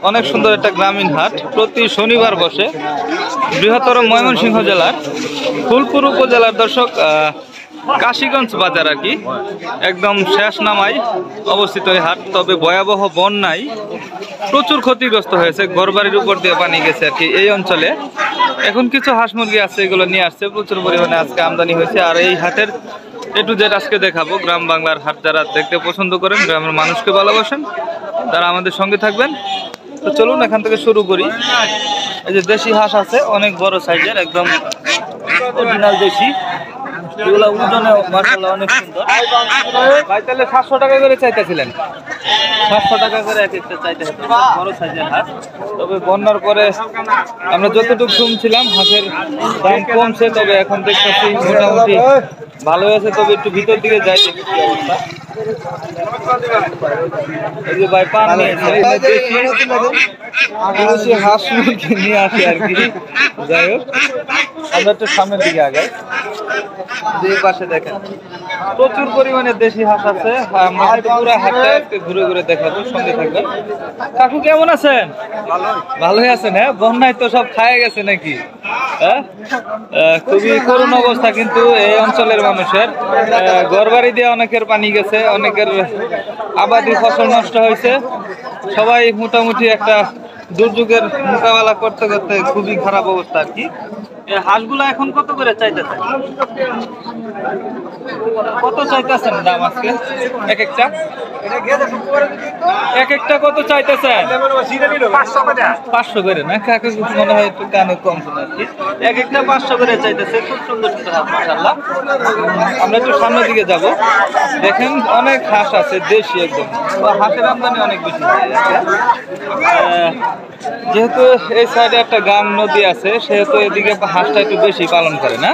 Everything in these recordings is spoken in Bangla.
অনেক সুন্দর একটা গ্রামীণ হাট প্রতি শনিবার বসে বৃহত্তর ময়মনসিংহ জেলার ফুলপুর উপজেলার দর্শক কাশীগঞ্জ বাজার আর কি একদম শেষ নামায় অবস্থিত এই হাট। তবে ভয়াবহ বন্যায় প্রচুর ক্ষতিগ্রস্ত হয়েছে, ঘরবাড়ির উপর দিয়ে পানি গেছে আর কি এই অঞ্চলে। এখন কিছু হাঁস মুরগি আছে, এগুলো নিয়ে আসছে, প্রচুর পরিমাণে আজকে আমদানি হয়েছে। আর এই হাটের এ টু জেড আজকে দেখাবো। গ্রাম বাংলার হাট যারা দেখতে পছন্দ করেন, গ্রামের মানুষকে ভালোবাসেন, তারা আমাদের সঙ্গে থাকবেন। তো চলুন এখান থেকে শুরু করি। এই যে দেশি হাঁস আছে, অনেক বড় সাইজের, একদম অরিজিনাল দেশি। এগুলো ওজনে মাশাআল্লাহ অনেক সুন্দর। ভাই তাহলে 700 টাকা করে চাইতেছিলেন? 700 টাকা করে এক একটা চাইতে হতো, বড় সাইজের হাঁস। তবে বন্যার পরে আমরা যতটুকু শুনছিলাম হাঁসের দাম কমছে, তবে এখন দেখতেছি মোটামুটি ভালো আছে। তবে একটু ভিতর দিকে যাই দেখি কি অবস্থা। এই যে ভাই পান নিয়েছে, হাঁস মুরগি নিয়ে আসে আর কি। যাই হোক আমরা একটু সামনের দিকে আগাই। যে পাশে দেখেন প্রচুর পরিমাণে দেশি হাঁস আছে। আমরা পুরো হাটটা আজকে ঘুরে ঘুরে দেখাবো, সঙ্গে থাকবেন। কাকু কেমন আছেন? ভালোই আছেন? হ্যাঁ, বন্যায় তো সব খায় গেছে নাকি? হ্যাঁ, খুবই করুণ অবস্থা কিন্তু এই অঞ্চলের মানুষের। ঘরবাড়ি দিয়ে অনেকের পানি গেছে, অনেকের আবাদি ফসল নষ্ট হয়েছে। সবাই মোটামুটি একটা দুর্যোগের মোকাবেলা করতে করতে খুবই খারাপ অবস্থা আর কি। হাঁসগুলা এখন কত করে চাইতেছেন? কত চাইতেছেন দাম আজকে এক একটা? এক একটা কত চাইতেছেন? 500 করে না? কাকে মনে হয় একটু কানে কম শোনা আর কি। এক একটা 500 করে চাইতেছে। খুব সুন্দর সুন্দর হাঁস মাশাআল্লাহ। আমরা একটু সামনের দিকে যাব। দেখেন অনেক হাঁস আছে দেশি, একদম হাঁসের আমদানি অনেক বেশি। যেহেতু এই সাইডে একটা গাং নদী আছে, সেহেতু এদিকে হাঁসটা একটু বেশি পালন করে না।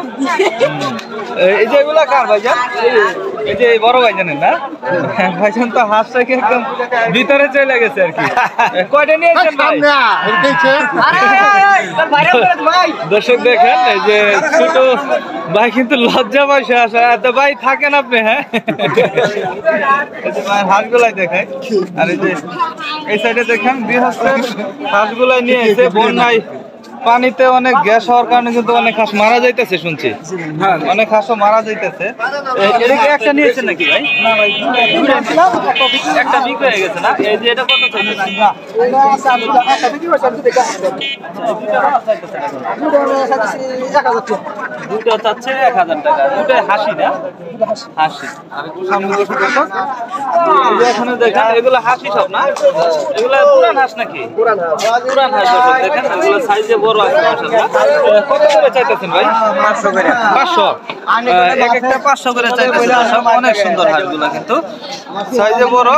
এই যে এগুলা কার ভাইজান? এই যে এই বড় ভাইজানের না? ভাইজান তো হাঁসটাকে একদম ভিতরে চলে গেছে আর কি। কয়টা নিয়েছেন ভাই? দর্শক দেখেন এই যে ছোট ভাই কিন্তু লজ্জা পাইছে আসা। তো ভাই থাকেন আপনি? হ্যাঁ, হাঁসগুলাই দেখায়। আর এই যে এই সাইডে দেখেন গৃহস্থের হাঁসগুলাই নিয়ে এসে বন্যায় পানিতে অনেক গ্যাস হওয়ার কারণে কিন্তু অনেক হাঁস মারা যাইতেছে শুনছি। অনেক হাঁসও মারা যাইতেছে। এদিকে একটা নিয়েছেন নাকি ভাই? না ভাই, একটা বিক্রি হয়ে গেছে না? এই যে এটা কত চাইছেন? দুটো চাচ্ছে 1000 টাকা। দুটোই হাসি না? হাসি। আর সামনে এখানে দেখেন এগুলো হাসি সব না? এগুলো পুরান হাঁস নাকি? পুরান হাঁস দেখেন, এগুলো সাইজে বড় আছে মাশাআল্লাহ। কত করে চাইতেছেন ভাই? 500 করে। 500 এক একটা 500 করে চাইতেছেন। সব অনেক সুন্দর হাঁসগুলো কিন্তু সাইজে বড়।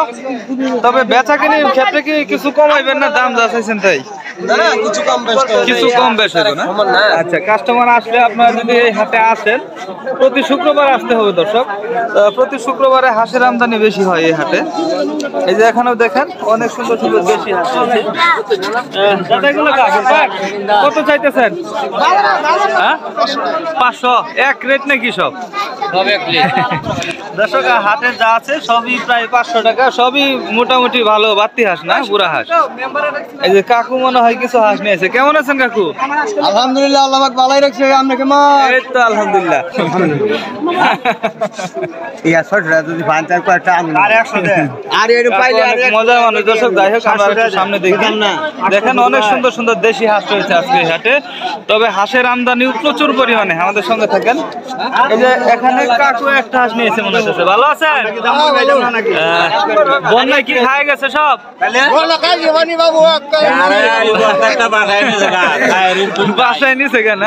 তবে বেচা কিনির ক্ষেত্রে কি কিছু কমাইবেন না? দাম যা চাইছেন তাই? কিছু কম বেশ হবে না? আচ্ছা, কাস্টমার আসলে আপনারা যদি এই হাটে আসেন, প্রতি শুক্রবার আসতে হবে দর্শক। প্রতি শুক্রবারে হাঁসের আমদানি বেশি হয় এই হাটে। এই যে এখানেও দেখেন অনেক সুন্দর সুন্দর দেশি হাঁস আছে। কত চাইতেছেন? 500 এক রেট নাকি সব? দর্শক হাটে যা আছে সবই প্রায় 500 টাকা। সবই মোটামুটি ভালো বাড়তি হাঁস না, বুড়া হাঁস। এই যে কাকু মনে হয় কিছু হাঁস নিয়েছে। কেমন আছেন কাকু? আলহামদুলিল্লাহ, আল্লাহ পাক ভালোই রাখছে। আপনি কেমন? এই তো আলহামদুলিল্লাহ। মজা মানুষ দর্শক। যাই হোক আমরা সামনে দেখি। দেখেন অনেক সুন্দর সুন্দর দেশি হাঁস রয়েছে আজকে হাটে। তবে হাঁসের আমদানিও প্রচুর পরিমাণে। আমাদের সঙ্গে থাকেন। এই যে এখানে কাকু একটা হাঁস নিয়েছে মনে হচ্ছে। ভালো আছেন? বন্যায় কি খায় গেছে সব? বাসায় নিছে কেন?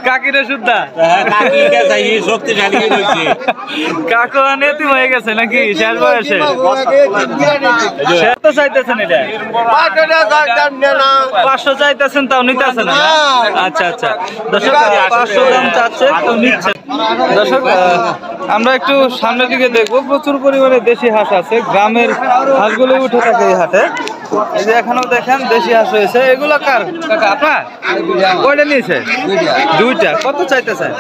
কাকিরে সুদ্ধা কাকু নেতিম হয়ে গেছে নাকি শেষ বয়সে? তো চাইতেছেন এটা 500 চাইতেছেন, তাও নিতেছে না? আচ্ছা আচ্ছা দর্শক, 500 দাম চাচ্ছে, কেউ নিচ্ছে। দর্শক আমরা একটু সামনের দিকে দেখবো। প্রচুর পরিমাণে দেশি হাঁস আছে। গ্রামের হাঁসগুলো উঠে থাকে এই হাটে। এই যে এখানেও দেখেন দেশি হাঁস রয়েছে। এগুলো কার কাকা? আপনার? কয়টা নিয়েছে? দুইটা। কত চাইতেছেন?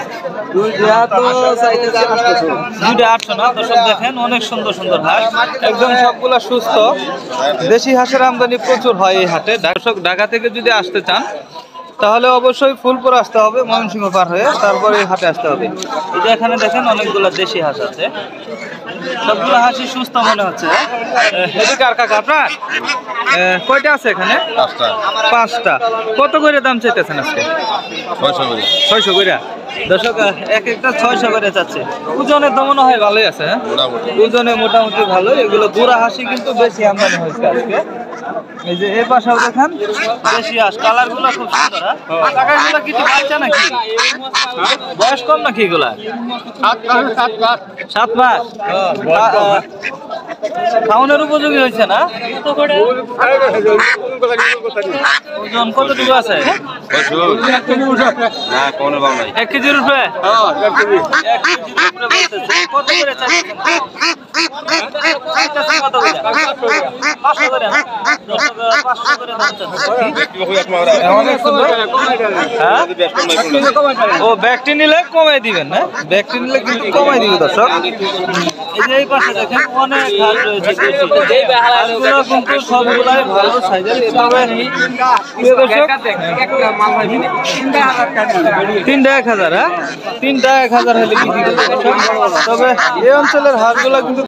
দুইটা 800 না দর্শক, দেখেন অনেক সুন্দর সুন্দর হাঁস, একদম সবগুলা সুস্থ। দেশি হাঁসের আমদানি প্রচুর হয় এই হাটে। দর্শক, ঢাকা থেকে যদি আসতে চান তাহলে অবশ্যই ফুলপুর আসতে হবে, ময়মনসিংহ পার হয়ে তারপরে এই হাটে আসতে হবে। এই যে এখানে দেখেন অনেকগুলা দেশি হাঁস আছে, সবগুলো হাঁসই সুস্থ মনে হচ্ছে। এদিকে আর কাকা আপনার কয়টা আছে এখানে? 5টা। কত করে দাম চাইতেছেন আজকে? 600 করে। দর্শক, এক একটা 600 করে চাচ্ছে। ওজনে তো মনে হয় ভালোই আছে, হ্যাঁ ওজনে মোটামুটি ভালো। এগুলো বুড়া হাঁসি কিন্তু বেশি আমদানি হয়েছে আজকে। এই যে এর পাশেও দেখেন দেশি হাঁস, কালার গুলো খুব সুন্দর। টাকাগুলো কিছু বাচ্চা নাকি? বয়স কম নাকি এগুলা? 7 মাস। খাওয়ানোর উপযোগী হয়েছে না? ওজন কতটুকু আছে? 1 কেজির উপরে। 1 কেজির উপরে বলতেছে। কত করে চাচ্ছেন? কত করে? 500 করে না? 500 করে দাম চাচ্ছে। অনেক সুন্দর। হ্যাঁ? ও ব্যাগটি নিলে কমাই দিবেন না? ব্যাগটি নিলে কিন্তু কমাই দিবে দর্শক। এই যে এই পাশে দেখেন অনেক হাঁস রয়েছে। হাঁসগুলো কিন্তু সবগুলাই ভালো সাইজের। এভাবে তিনটা 1000, হ্যাঁ 3টা 1000 হলে বিক্রি করবে। তবে এই অঞ্চলের হাঁসগুলো কিন্তু